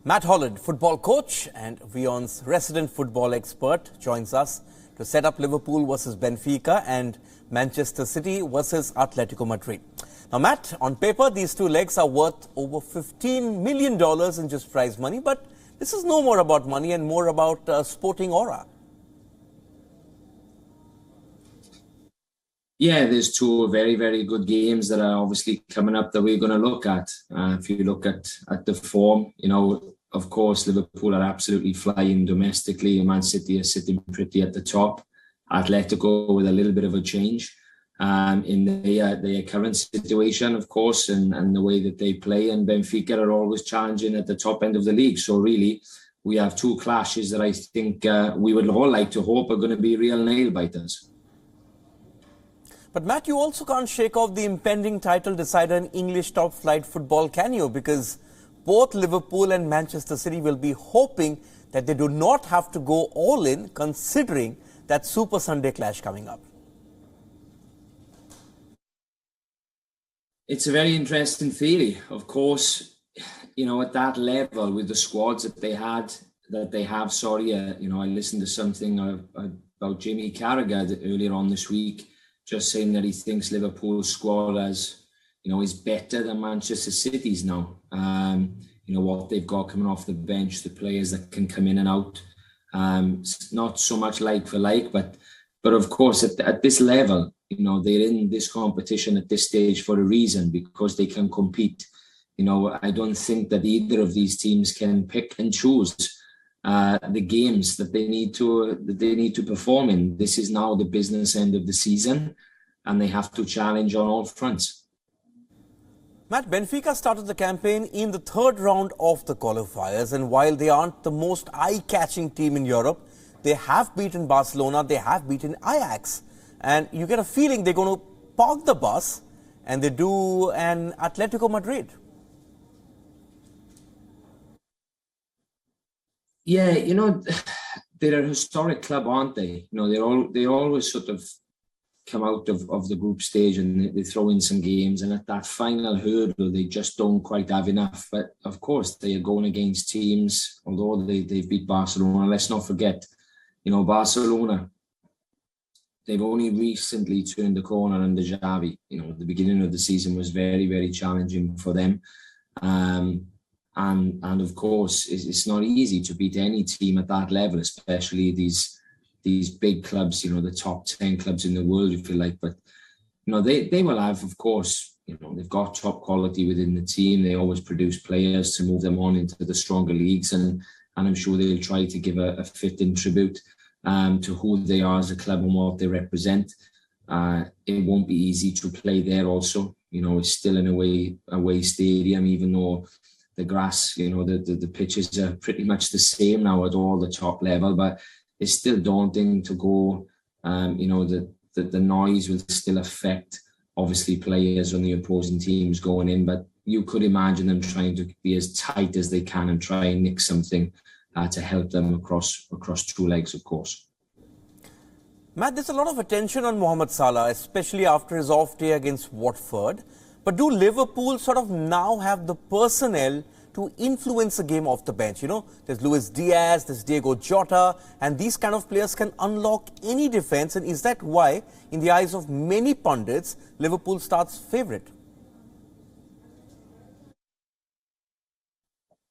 Matt Holland, football coach and WION's resident football expert, joins us to set up Liverpool versus Benfica and Manchester City versus Atletico Madrid. Now, Matt, on paper, these two legs are worth over $15 million in just prize money, but this is no more about money and more about sporting aura. Yeah, there's two very, very good games that are obviously coming up that we're going to look at. If you look at the form, of course, Liverpool are absolutely flying domestically. Man City are sitting pretty at the top. Atletico with a little bit of a change in their current situation, of course, and the way that they play. And Benfica are always challenging at the top end of the league. So really, we have two clashes that I think we would all like to hope are going to be real nail-biters. But Matt, you also can't shake off the impending title decider in English top-flight football, can you? Because both Liverpool and Manchester City will be hoping that they do not have to go all in, considering that Super Sunday clash coming up. It's a very interesting theory. Of course, at that level with the squads that they have, I listened to something about Jamie Carragher earlier on this week, just saying that he thinks Liverpool's squad is better than Manchester City's now. What they've got coming off the bench, the players that can come in and out. Not so much like for like, but of course at this level, they're in this competition at this stage for a reason, because they can compete. I don't think that either of these teams can pick and choose the games that they need to perform in. This is now the business end of the season, and they have to challenge on all fronts. Matt, Benfica started the campaign in the third round of the qualifiers, and while they aren't the most eye-catching team in Europe, they have beaten Barcelona, they have beaten Ajax, and you get a feeling they're going to park the bus, and they do an Atletico Madrid. Yeah, they're a historic club, aren't they? They always sort of come out of the group stage and they throw in some games, and at that final hurdle they just don't quite have enough. But of course they are going against teams, although they've beat Barcelona. Let's not forget, Barcelona, they've only recently turned the corner under Xavi. The beginning of the season was very, very challenging for them. And of course, it's not easy to beat any team at that level, especially these big clubs, the top 10 clubs in the world, if you like. But, they will have, of course, they've got top quality within the team. They always produce players to move them on into the stronger leagues. And I'm sure they'll try to give a fitting tribute to who they are as a club and what they represent. It won't be easy to play there also. It's still an away stadium, even though the grass, the pitches are pretty much the same now at all the top level, but it's still daunting to go. The noise will still affect, obviously, players on the opposing teams going in, but you could imagine them trying to be as tight as they can and try and nick something to help them across two legs, of course. Matt, there's a lot of attention on Mohamed Salah, especially after his off day against Watford. But do Liverpool sort of now have the personnel to influence the game off the bench? There's Luis Diaz, there's Diego Jota, and these kind of players can unlock any defense. And is that why, in the eyes of many pundits, Liverpool starts favourite?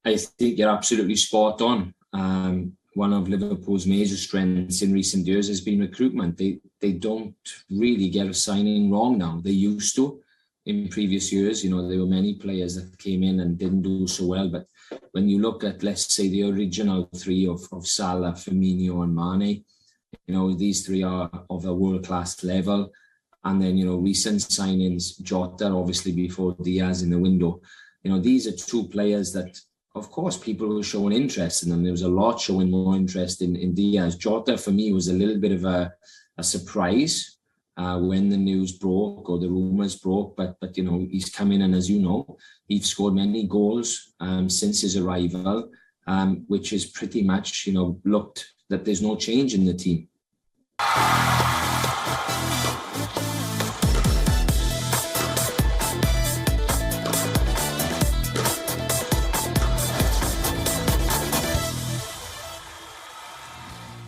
I think you're absolutely spot on. One of Liverpool's major strengths in recent years has been recruitment. They don't really get a signing wrong now. They used to. In previous years, there were many players that came in and didn't do so well. But when you look at, let's say, the original three of Salah, Firmino and Mane, these three are of a world-class level. And then, recent signings, Jota, obviously before Diaz in the window. These are two players that, of course, people were showing interest in them. There was a lot showing more interest in Diaz. Jota, for me, was a little bit of a surprise when the news broke or the rumours broke, but he's come in, and as you know, he's scored many goals since his arrival, which is pretty much looked that there's no change in the team.